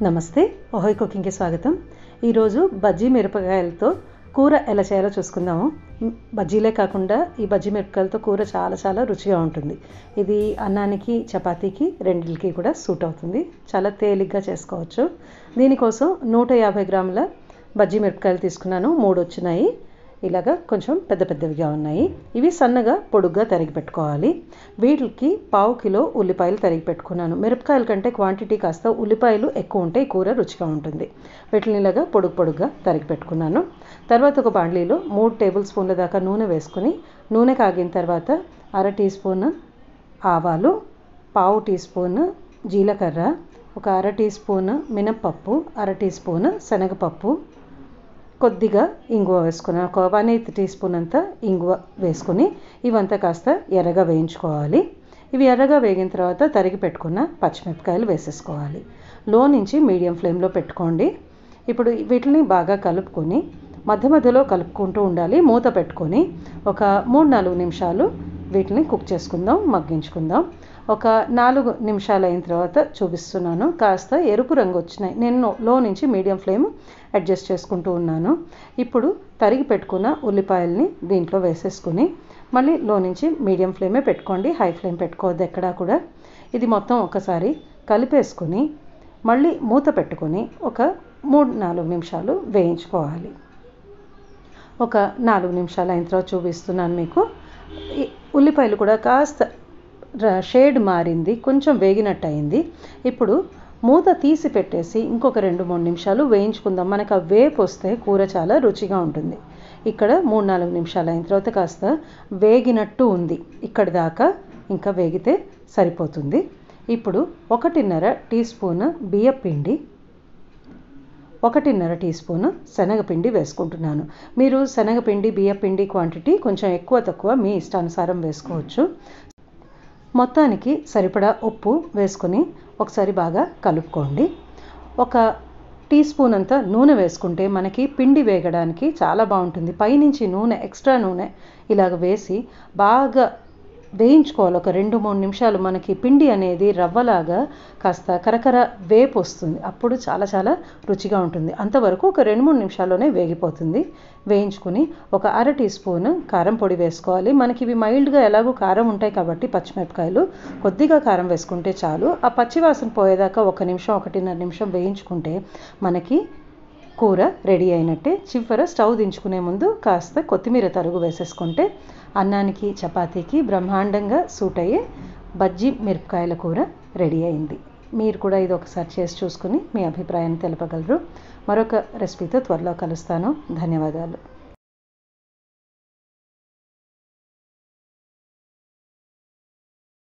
నమస్తే, ఓహోయ్ కుకింగ్కి స్వాగతం. ఈరోజు బజ్జీ మిరపకాయలతో కూర ఎలా చేయాలో చూసుకుందాము. బజ్జీలే కాకుండా ఈ బజ్జీ మిరపకాయలతో కూర చాలా చాలా రుచిగా ఉంటుంది. ఇది అన్నానికి, చపాతీకి రెండింటికి కూడా సూట్ అవుతుంది. చాలా తేలిగ్గా చేసుకోవచ్చు. దీనికోసం 150 గ్రాముల బజ్జీ మిరపకాయలు తీసుకున్నాను. 3 వచ్చినాయి. ఇలాగా కొంచెం పెద్ద పెద్దవిగా ఉన్నాయి. ఇవి సన్నగా పొడుగ్గా తరిగి పెట్టుకోవాలి. వీటికి 1/2 కిలో ఉల్లిపాయలు తరిగి పెట్టుకున్నాను. మిరపకాయల కంటే క్వాంటిటీ కాస్త ఉల్లిపాయలు ఎక్కువ ఉంటే ఈ కూర రుచిగా ఉంటుంది. వీటిని ఇలాగా పొడుగ్గా తరిగి పెట్టుకున్నాను. తర్వాత ఒక బాండ్లీలో 3 టేబుల్ స్పూన్ల దాకా నూనె వేసుకుని, నూనె కాగిన తర్వాత 1/2 టీ స్పూన్ ఆవాలు, 1/2 టీ స్పూన్ జీలకర్ర, ఒక 1/2 టీ స్పూన్ మినప్పప్పు, 1/2 టీ స్పూన్ శనగపప్పు, కొద్దిగా ఇంగువ వేసుకున్నాను. ఒక 1/8 టీ స్పూన్ అంతా ఇంగువ వేసుకుని ఇవంతా కాస్త ఎర్రగా వేయించుకోవాలి. ఇవి ఎర్రగా వేగిన తర్వాత తరిగి పెట్టుకున్న పచ్చిమిరపకాయలు వేసేసుకోవాలి. లో నుంచి మీడియం ఫ్లేమ్లో పెట్టుకోండి. ఇప్పుడు వీటిని బాగా కలుపుకొని మధ్య మధ్యలో కలుపుకుంటూ ఉండాలి. మూత పెట్టుకొని ఒక 3-4 నిమిషాలు వీటిని కుక్ చేసుకుందాం, మగ్గించుకుందాం. ఒక 4 నిమిషాలు అయిన తర్వాత చూపిస్తున్నాను. కాస్త ఎరుపు రంగు వచ్చినాయి. నేను లో నుంచి మీడియం ఫ్లేమ్ అడ్జస్ట్ చేసుకుంటూ ఉన్నాను. ఇప్పుడు తరిగి పెట్టుకున్న ఉల్లిపాయల్ని దీంట్లో వేసేసుకుని మళ్ళీ లో నుంచి మీడియం ఫ్లేమే పెట్టుకోండి, హై ఫ్లేమ్ పెట్టుకోవద్దు ఎక్కడా కూడా. ఇది మొత్తం ఒకసారి కలిపేసుకుని మళ్ళీ మూత పెట్టుకొని ఒక 3-4 నిమిషాలు వేయించుకోవాలి. ఒక 4 నిమిషాలు అయిన తర్వాత చూపిస్తున్నాను మీకు. ఉల్లిపాయలు కూడా కాస్త షేడ్ మారింది, కొంచెం వేగినట్టు అయింది. ఇప్పుడు మూత తీసి పెట్టేసి ఇంకొక 2-3 నిమిషాలు వేయించుకుందాం. మనకు ఆ వేపు వస్తే కూర చాలా రుచిగా ఉంటుంది. ఇక్కడ 3-4 నిమిషాలు అయిన తర్వాత కాస్త వేగినట్టు ఉంది. ఇక్కడి దాకా ఇంకా వేగితే సరిపోతుంది. ఇప్పుడు 1.5 టీ స్పూన్ బియ్యపిండి, 1.5 టీ స్పూన్ శనగపిండి వేసుకుంటున్నాను. మీరు శనగపిండి, బియ్యపిండి క్వాంటిటీ కొంచెం ఎక్కువ తక్కువ మీ ఇష్టానుసారం వేసుకోవచ్చు. మొత్తానికి సరిపడా ఉప్పు వేసుకొని ఒకసారి బాగా కలుపుకోండి. ఒక టీ స్పూన్ అంతా నూనె వేసుకుంటే మనకి పిండి వేగడానికి చాలా బాగుంటుంది. పైనుంచి నూనె, ఎక్స్ట్రా నూనె ఇలాగ వేసి బాగా వేయించుకోవాలి. ఒక 2-3 నిమిషాలు మనకి పిండి అనేది రవ్వలాగా కాస్త కరకర వేపు వస్తుంది. అప్పుడు చాలా చాలా రుచిగా ఉంటుంది. అంతవరకు ఒక 2-3 నిమిషాల్లోనే వేగిపోతుంది. వేయించుకుని ఒక 1/2 టీ స్పూన్ కారం పొడి వేసుకోవాలి. మనకి ఇవి మైల్డ్గా ఎలాగో కారం ఉంటాయి కాబట్టి పచ్చిమిరపకాయలు కొద్దిగా కారం వేసుకుంటే చాలు. ఆ పచ్చివాసన పోయేదాకా 1 నిమిషం, 1.5 నిమిషం వేయించుకుంటే మనకి కూర రెడీ అయినట్టే. చివర స్టవ్ దించుకునే ముందు కాస్త కొత్తిమీర తరుగు వేసేసుకుంటే అన్నానికి, చపాతీకి బ్రహ్మాండంగా సూట్ అయ్యే బజ్జీ మిరపకాయల కూర రెడీ అయింది. మీరు కూడా ఇది ఒకసారి చేసి చూసుకుని మీ అభిప్రాయాన్ని తెలపగలరు. మరొక రెసిపీతో త్వరలో కలుస్తాను. ధన్యవాదాలు.